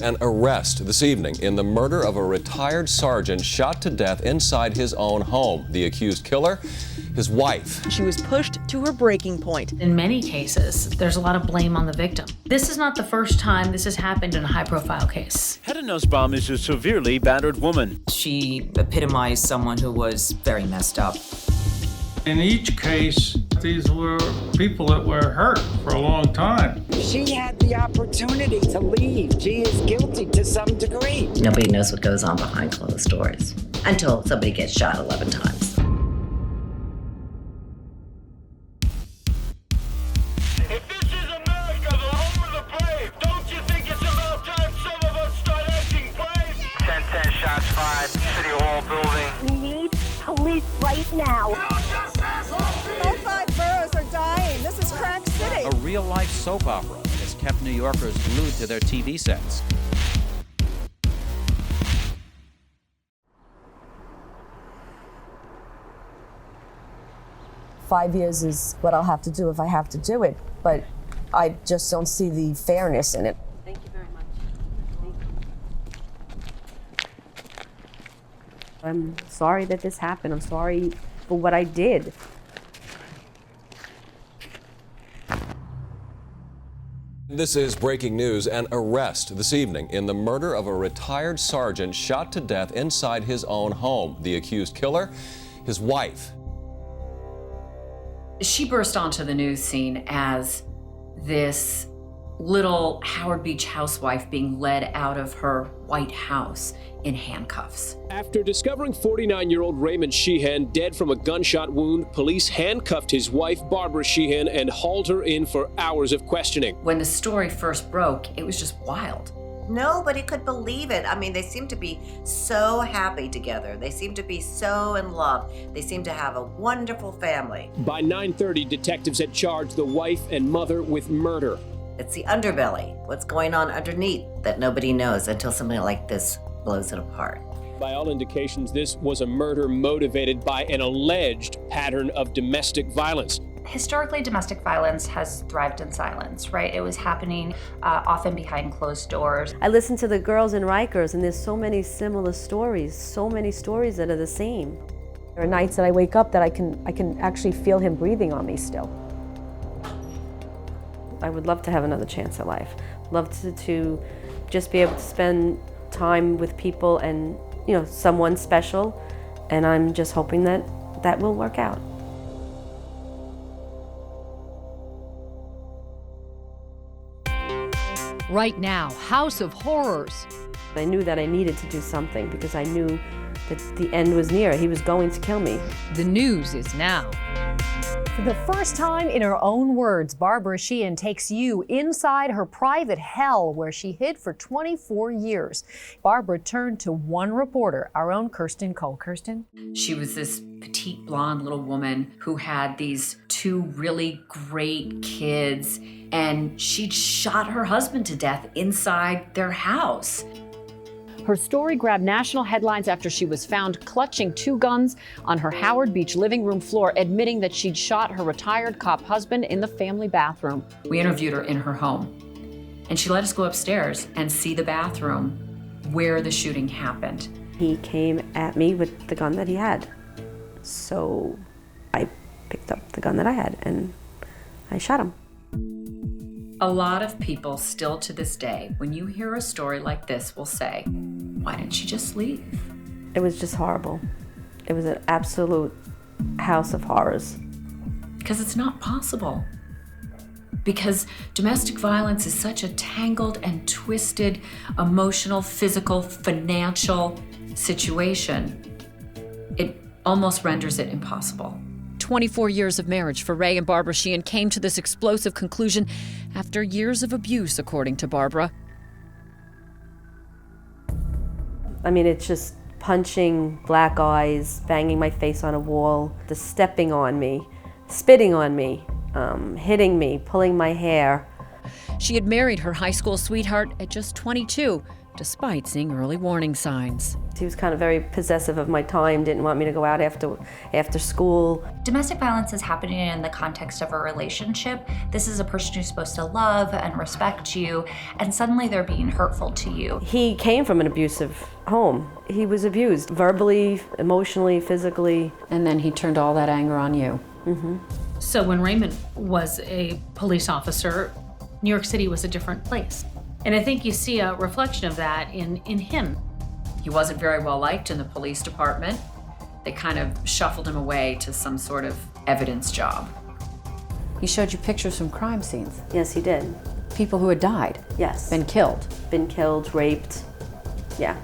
An arrest this evening in the murder of a retired sergeant shot to death inside his own home. The accused killer, his wife. She was pushed to her breaking point. In many cases, there's a lot of blame on the victim. This is not the first time this has happened in a high-profile case. Hedda Nussbaum is a severely battered woman. She epitomized someone who was very messed up. In each case, these were people that were hurt for a long time. She had the opportunity to leave. She is guilty to some degree. Nobody knows what goes on behind closed doors until somebody gets shot 11 times. If this is America, the home of the brave, don't you think it's about time some of us start acting brave? 10 shots fired, City Hall building. We need police right now. All 5 boroughs are dying. This is Crack City. A real-life soap opera has kept New Yorkers glued to their TV sets. "5 years is what I'll have to do if I have to do it, but I just don't see the fairness in it." Thank you very much. Thank you. I'm sorry that this happened. I'm sorry for what I did. This is breaking news. An arrest this evening in the murder of a retired sergeant shot to death inside his own home. The accused killer, his wife. She burst onto the news scene as this little Howard Beach housewife being led out of her White House in handcuffs. After discovering 49-year-old Raymond Sheehan dead from a gunshot wound, police handcuffed his wife, Barbara Sheehan, and hauled her in for hours of questioning. When the story first broke, it was just wild. Nobody could believe it. I mean, they seem to be so happy together. They seem to be so in love. They seem to have a wonderful family. By 9:30, detectives had charged the wife and mother with murder. It's the underbelly, what's going on underneath, that nobody knows until something like this blows it apart. By all indications, this was a murder motivated by an alleged pattern of domestic violence. Historically, domestic violence has thrived in silence, right? It was happening often behind closed doors. I listen to the girls in Rikers, and there's so many similar stories, so many stories that are the same. There are nights that I wake up that I can actually feel him breathing on me still. I would love to have another chance at life. Love to just be able to spend time with people and, you know, someone special, and I'm just hoping that that will work out. Right now, House of Horrors. I knew that I needed to do something because I knew that the end was near. He was going to kill me. The news is now. For the first time in her own words, Barbara Sheehan takes you inside her private hell where she hid for 24 years. Barbara turned to one reporter, our own Kirsten Cole. Kirsten? She was this petite blonde little woman who had these 2 really great kids, and she'd shot her husband to death inside their house. Her story grabbed national headlines after she was found clutching 2 guns on her Howard Beach living room floor, admitting that she'd shot her retired cop husband in the family bathroom. We interviewed her in her home, and she let us go upstairs and see the bathroom where the shooting happened. He came at me with the gun that he had. So I picked up the gun that I had and I shot him. A lot of people still to this day, when you hear a story like this, will say, why didn't she just leave? It was just horrible. It was an absolute house of horrors. Because it's not possible. Because domestic violence is such a tangled and twisted emotional, physical, financial situation. It almost renders it impossible. 24 years of marriage for Ray and Barbara Sheehan came to this explosive conclusion after years of abuse, according to Barbara. I mean, it's just punching, black eyes, banging my face on a wall, the stepping on me, spitting on me, hitting me, pulling my hair. She had married her high school sweetheart at just 22, despite seeing early warning signs. He was kind of very possessive of my time, didn't want me to go out after school. Domestic violence is happening in the context of a relationship. This is a person who's supposed to love and respect you, and suddenly they're being hurtful to you. He came from an abusive home. He was abused verbally, emotionally, physically. And then he turned all that anger on you. Mm-hmm. So when Raymond was a police officer, New York City was a different place. And I think you see a reflection of that in him. He wasn't very well liked in the police department. They kind of shuffled him away to some sort of evidence job. He showed you pictures from crime scenes. Yes, he did. People who had died. Yes. Been killed. Been killed, raped. Yeah.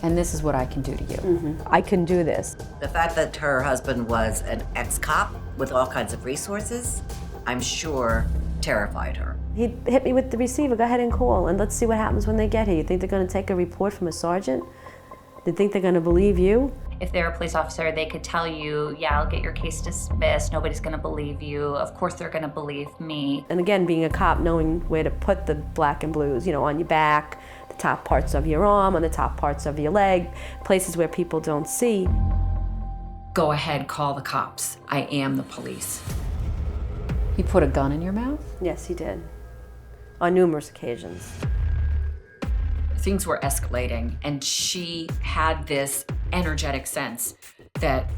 And this is what I can do to you. Mm-hmm. I can do this. The fact that her husband was an ex-cop with all kinds of resources, I'm sure terrified her. He hit me with the receiver, go ahead and call, and let's see what happens when they get here. You think they're gonna take a report from a sergeant? They think they're gonna believe you? If they're a police officer, they could tell you, yeah, I'll get your case dismissed, nobody's gonna believe you, of course they're gonna believe me. And again, being a cop, knowing where to put the black and blues, you know, on your back, the top parts of your arm, on the top parts of your leg, places where people don't see. Go ahead, call the cops. I am the police. He put a gun in your mouth? Yes, he did. On numerous occasions. Things were escalating, and she had this energetic sense that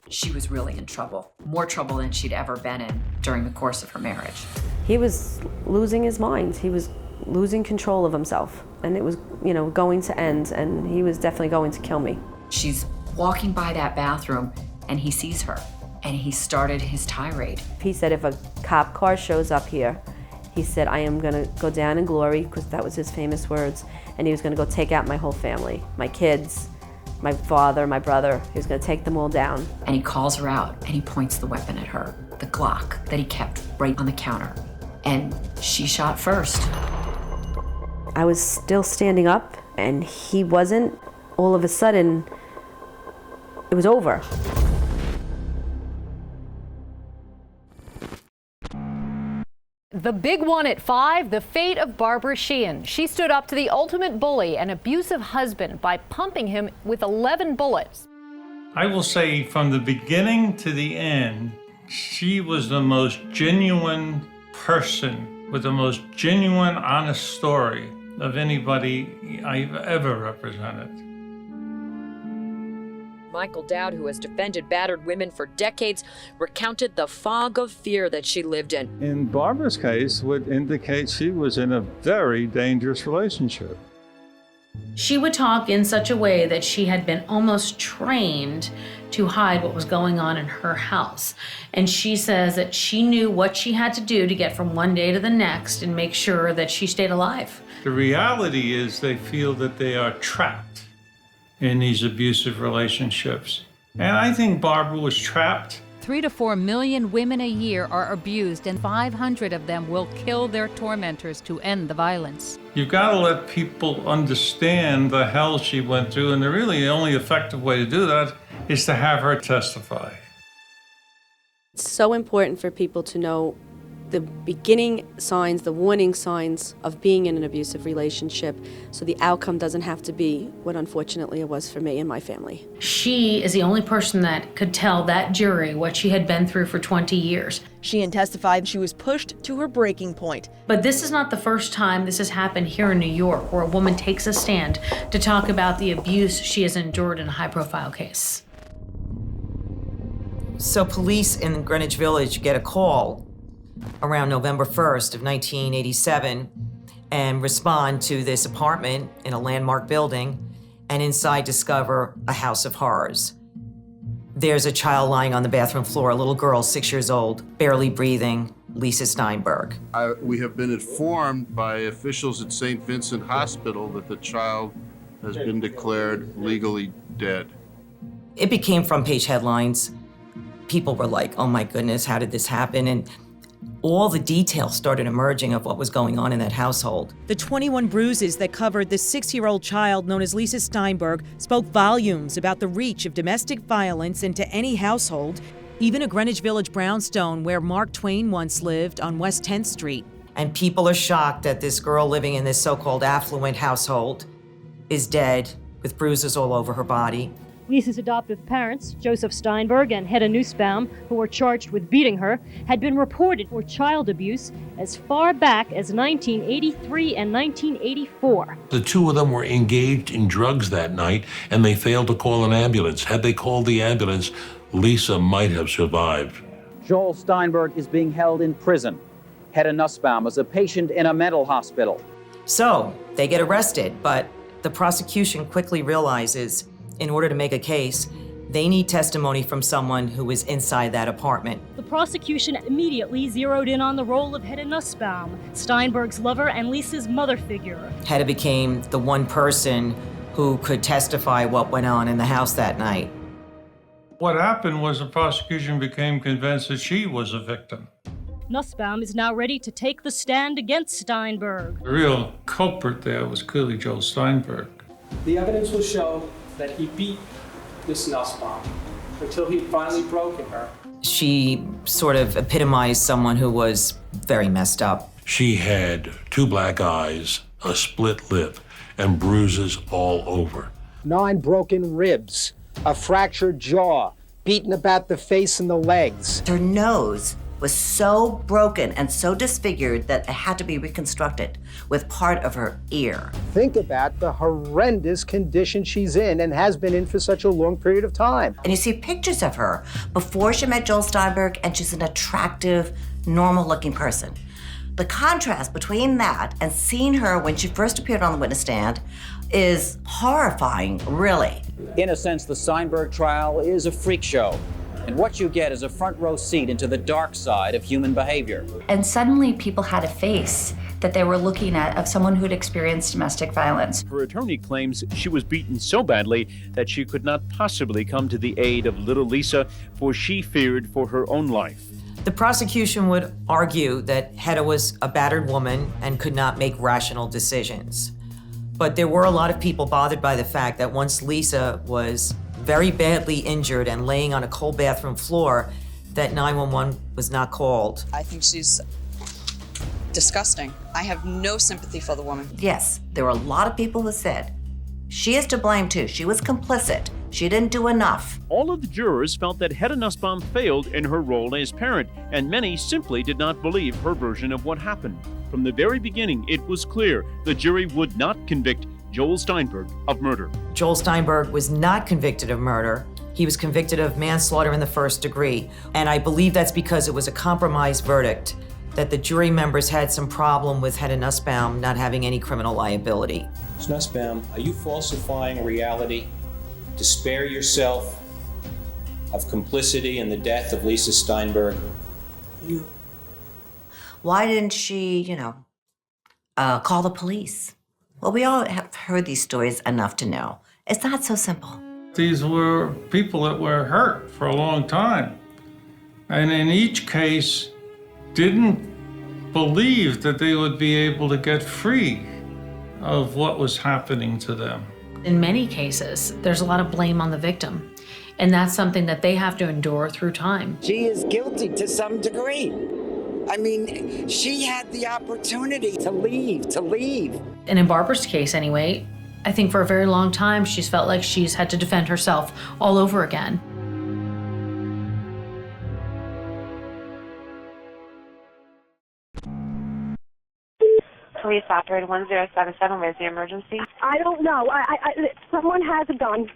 she was really in trouble. More trouble than she'd ever been in during the course of her marriage. He was losing his mind. He was losing control of himself. And it was, you know, going to end, and he was definitely going to kill me. She's walking by that bathroom, and he sees her, and he started his tirade. He said if a cop car shows up here, he said, I am gonna go down in glory, because that was his famous words, and he was gonna go take out my whole family, my kids, my father, my brother. He was gonna take them all down. And he calls her out, and he points the weapon at her, the Glock that he kept right on the counter. And she shot first. I was still standing up, and he wasn't. All of a sudden, it was over. The big one at 5, the fate of Barbara Sheehan. She stood up to the ultimate bully and abusive husband by pumping him with 11 bullets. I will say from the beginning to the end, she was the most genuine person with the most genuine, honest story of anybody I've ever represented. Michael Dowd, who has defended battered women for decades, recounted the fog of fear that she lived in. In Barbara's case, would indicate she was in a very dangerous relationship. She would talk in such a way that she had been almost trained to hide what was going on in her house. And she says that she knew what she had to do to get from one day to the next and make sure that she stayed alive. The reality is they feel that they are trapped in these abusive relationships. And I think Barbara was trapped. 3 to 4 million women a year are abused, and 500 of them will kill their tormentors to end the violence. You've got to let people understand the hell she went through, and the only effective way to do that is to have her testify. It's so important for people to know the beginning signs, the warning signs of being in an abusive relationship, so the outcome doesn't have to be what unfortunately it was for me and my family. She is the only person that could tell that jury what she had been through for 20 years. Sheehan testified she was pushed to her breaking point. But this is not the first time this has happened here in New York, where a woman takes a stand to talk about the abuse she has endured in a high-profile case. So police in Greenwich Village get a call around November 1st of 1987 and respond to this apartment in a landmark building, and inside discover a house of horrors. There's a child lying on the bathroom floor, a little girl, 6 years old, barely breathing, Lisa Steinberg. We have been informed by officials at St. Vincent Hospital that the child has been declared legally dead. It became front page headlines. People were like, oh my goodness, how did this happen? And all the details started emerging of what was going on in that household. The 21 bruises that covered the 6-year-old child known as Lisa Steinberg spoke volumes about the reach of domestic violence into any household, even a Greenwich Village brownstone where Mark Twain once lived on West 10th Street. And people are shocked that this girl living in this so-called affluent household is dead with bruises all over her body. Lisa's adoptive parents, Joseph Steinberg and Hedda Nussbaum, who were charged with beating her, had been reported for child abuse as far back as 1983 and 1984. The two of them were engaged in drugs that night, and they failed to call an ambulance. Had they called the ambulance, Lisa might have survived. Joel Steinberg is being held in prison. Hedda Nussbaum is a patient in a mental hospital. So they get arrested, but the prosecution quickly realizes in order to make a case, they need testimony from someone who was inside that apartment. The prosecution immediately zeroed in on the role of Hedda Nussbaum, Steinberg's lover and Lisa's mother figure. Hedda became the one person who could testify what went on in the house that night. What happened was the prosecution became convinced that she was a victim. Nussbaum is now ready to take the stand against Steinberg. The real culprit there was clearly Joel Steinberg. The evidence will show that he beat Miss Nussbaum until he finally broke in her. She sort of epitomized someone who was very messed up. She had 2 black eyes, a split lip, and bruises all over. 9 broken ribs, a fractured jaw, beaten about the face and the legs. Her nose was so broken and so disfigured that it had to be reconstructed with part of her ear. Think about the horrendous condition she's in and has been in for such a long period of time. And you see pictures of her before she met Joel Steinberg, and she's an attractive, normal-looking person. The contrast between that and seeing her when she first appeared on the witness stand is horrifying, really. In a sense, the Steinberg trial is a freak show. And what you get is a front row seat into the dark side of human behavior. And suddenly people had a face that they were looking at of someone who'd experienced domestic violence. Her attorney claims she was beaten so badly that she could not possibly come to the aid of little Lisa, for she feared for her own life. The prosecution would argue that Hedda was a battered woman and could not make rational decisions. But there were a lot of people bothered by the fact that once Lisa was very badly injured and laying on a cold bathroom floor, that 911 was not called. I think she's disgusting. I have no sympathy for the woman. Yes, there were a lot of people who said, she is to blame too. She was complicit. She didn't do enough. All of the jurors felt that Hedda Nussbaum failed in her role as parent, and many simply did not believe her version of what happened. From the very beginning, it was clear the jury would not convict Joel Steinberg of murder. Joel Steinberg was not convicted of murder. He was convicted of manslaughter in the 1st degree. And I believe that's because it was a compromise verdict, that the jury members had some problem with Hedda Nussbaum not having any criminal liability. Ms. Nussbaum, are you falsifying reality to spare yourself of complicity in the death of Lisa Steinberg? Why didn't she, call the police? Well, we all have heard these stories enough to know. It's not so simple. These were people that were hurt for a long time. And in each case, didn't believe that they would be able to get free of what was happening to them. In many cases, there's a lot of blame on the victim. And that's something that they have to endure through time. She is guilty to some degree. I mean, she had the opportunity to leave. And in Barbara's case anyway, I think for a very long time, she's felt like she's had to defend herself all over again. Police operator 1077, where's the emergency? I don't know. Someone has a gun.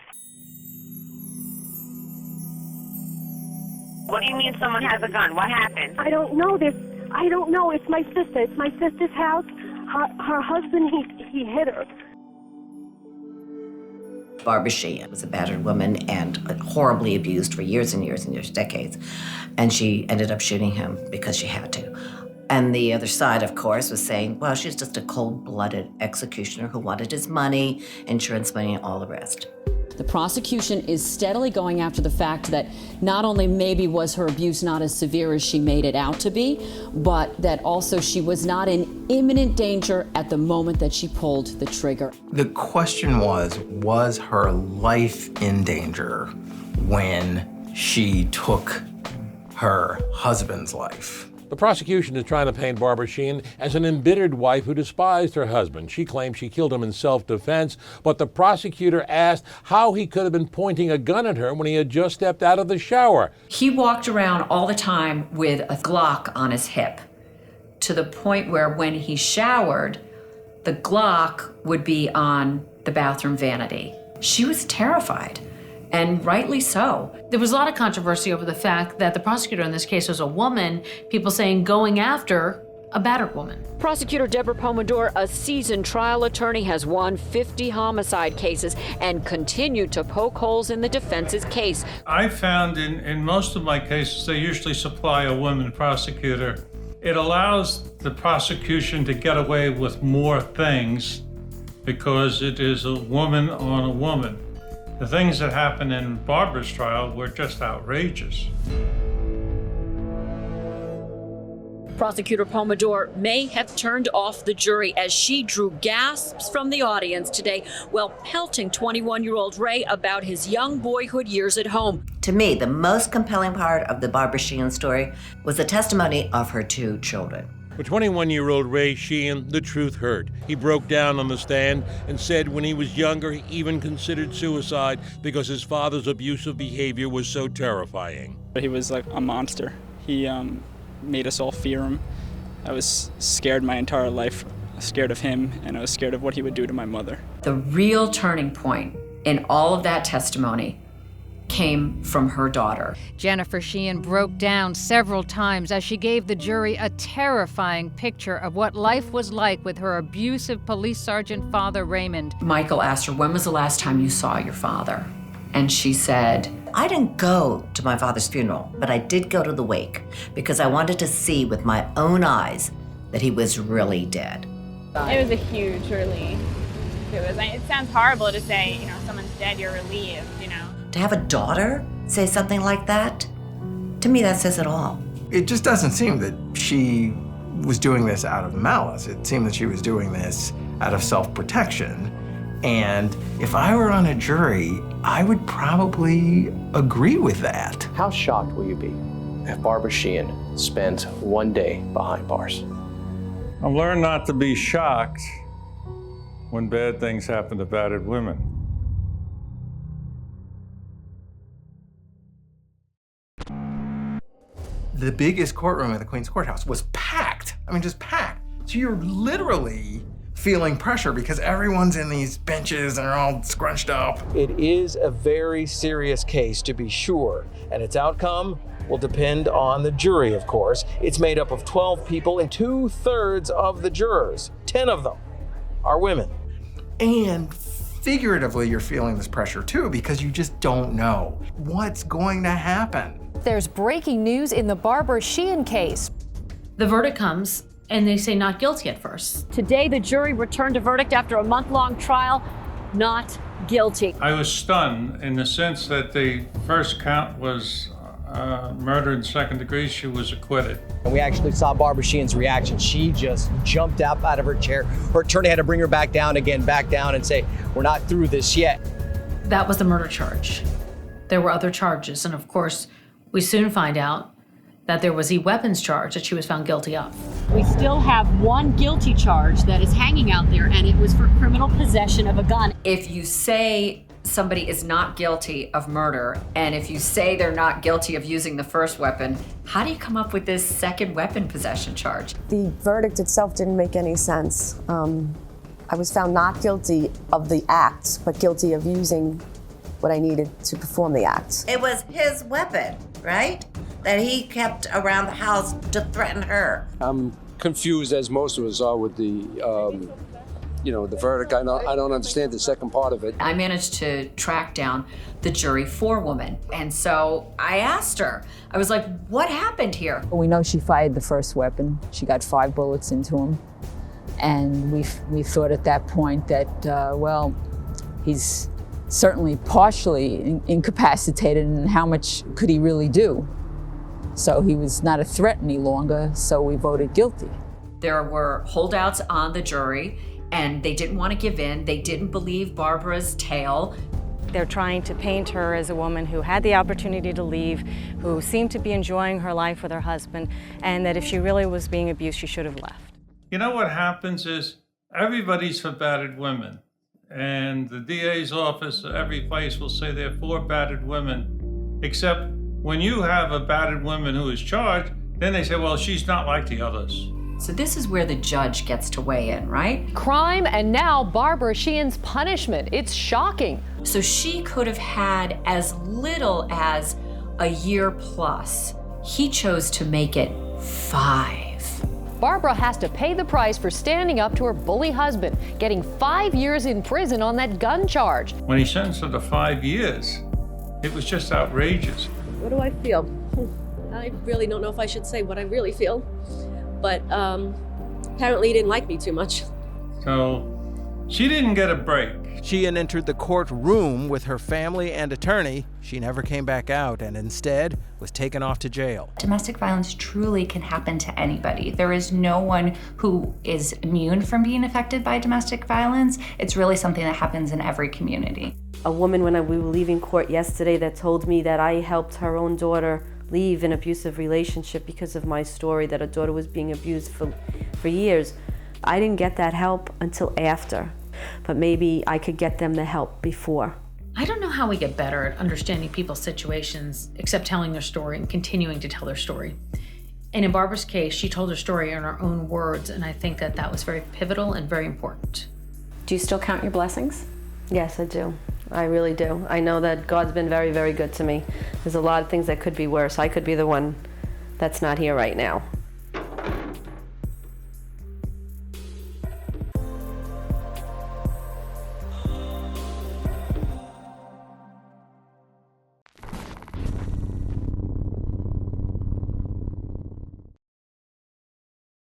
What do you mean someone has a gun? What happened? I don't know this. I don't know. It's my sister. It's my sister's house. Her husband, he hit her. Barbara Sheehan was a battered woman and horribly abused for years and years and years, decades. And she ended up shooting him because she had to. And the other side, of course, was saying, well, she's just a cold-blooded executioner who wanted his money, insurance money, and all the rest. The prosecution is steadily going after the fact that not only maybe was her abuse not as severe as she made it out to be, but that also she was not in imminent danger at the moment that she pulled the trigger. The question was her life in danger when she took her husband's life? The prosecution is trying to paint Barbara Sheehan as an embittered wife who despised her husband. She claims she killed him in self-defense, but the prosecutor asked how he could have been pointing a gun at her when he had just stepped out of the shower. He walked around all the time with a Glock on his hip, to the point where when he showered, the Glock would be on the bathroom vanity. She was terrified. And rightly so. There was a lot of controversy over the fact that the prosecutor in this case was a woman, people saying going after a battered woman. Prosecutor DEBRA POMODORE, a seasoned trial attorney, has won 50 homicide cases and continued to poke holes in the defense's case. I found in most of my cases, they usually supply a woman prosecutor. It allows the prosecution to get away with more things because it is a woman on a woman. The things that happened in Barbara's trial were just outrageous. Prosecutor POMODORE may have turned off the jury as she drew gasps from the audience today while pelting 21-year-old Ray about his young boyhood years at home. To me, the most compelling part of the Barbara Sheehan story was the testimony of her two children. For 21-year-old Ray Sheehan, the truth hurt. He broke down on the stand and said when he was younger, he even considered suicide because his father's abusive behavior was so terrifying. He was like a monster. He made us all fear him. I was scared my entire life, scared of him, and I was scared of what he would do to my mother. The real turning point in all of that testimony came from her daughter. Jennifer Sheehan broke down several times as she gave the jury a terrifying picture of what life was like with her abusive police sergeant father, Raymond. Michael asked her, when was the last time you saw your father? And she said, I didn't go to my father's funeral, but I did go to the wake because I wanted to see with my own eyes that he was really dead. It was a huge relief. It sounds horrible to say, someone's dead, you're relieved, To have a daughter say something like that, to me that says it all. It just doesn't seem that she was doing this out of malice. It seemed that she was doing this out of self-protection. And if I were on a jury, I would probably agree with that. How shocked will you be if Barbara Sheehan spends one day behind bars? I've learned not to be shocked when bad things happen to battered women. The biggest courtroom at the Queen's Courthouse was packed. I mean, just packed. So you're literally feeling pressure because everyone's in these benches and are all scrunched up. It is a very serious case, to be sure, and its outcome will depend on the jury, of course. It's made up of 12 people, and 2/3 of the jurors, 10 of them, are women. And figuratively, you're feeling this pressure too because you just don't know what's going to happen. There's breaking news in the Barbara Sheehan case. The verdict comes, and they say not guilty at first. Today, the jury returned a verdict after a month-long trial, not guilty. I was stunned in the sense that the first count was murder in second degree. She was acquitted. And we actually saw Barbara Sheehan's reaction. She just jumped up out of her chair. Her attorney had to bring her back down, and say, we're not through this yet. That was the murder charge. There were other charges, and of course, we soon find out that there was a weapons charge that she was found guilty of. We still have one guilty charge that is hanging out there, and it was for criminal possession of a gun. if you say somebody is not guilty of murder, and if you say they're not guilty of using the first weapon, how do you come up with this second weapon possession charge? The verdict itself didn't make any sense. I was found not guilty of the act, but guilty of using what I needed to perform the act. It was his weapon, right? That he kept around the house to threaten her. I'm confused, as most of us are, with the the verdict. I don't understand the second part of it. I managed to track down the jury forewoman, and so I asked her. I was like, what happened here? We know she fired the first weapon. She got 5 bullets into him. And we thought at that point that, he's certainly partially incapacitated, and how much could he really do? So he was not a threat any longer, so we voted guilty. There were holdouts on the jury, and they didn't want to give in. They didn't believe Barbara's tale. They're trying to paint her as a woman who had the opportunity to leave, who seemed to be enjoying her life with her husband, and that if she really was being abused, she should have left. You know what happens is everybody's for battered women. And the DA's office, every place will say they're for battered women, except when you have a battered woman who is charged, then they say, well, she's not like the others. So this is where the judge gets to weigh in, right? Crime and now Barbara Sheehan's punishment. It's shocking. So she could have had as little as a year plus. He chose to make it 5. Barbara has to pay the price for standing up to her bully husband, getting 5 years in prison on that gun charge. When he sentenced her to 5 years, it was just outrageous. What do I feel? I really don't know if I should say what I really feel, but apparently he didn't like me too much. So she didn't get a break. Sheehan entered the courtroom with her family and attorney. She never came back out and instead was taken off to jail. Domestic violence truly can happen to anybody. There is no one who is immune from being affected by domestic violence. It's really something that happens in every community. A woman, when we were leaving court yesterday, that told me that I helped her own daughter leave an abusive relationship because of my story, that her daughter was being abused for years. I didn't get that help until after, but maybe I could get them the help before. I don't know how we get better at understanding people's situations except telling their story and continuing to tell their story. And in Barbara's case, she told her story in her own words, and I think that that was very pivotal and very important. Do you still count your blessings? Yes, I do. I really do. I know that God's been very, very good to me. There's a lot of things that could be worse. I could be the one that's not here right now.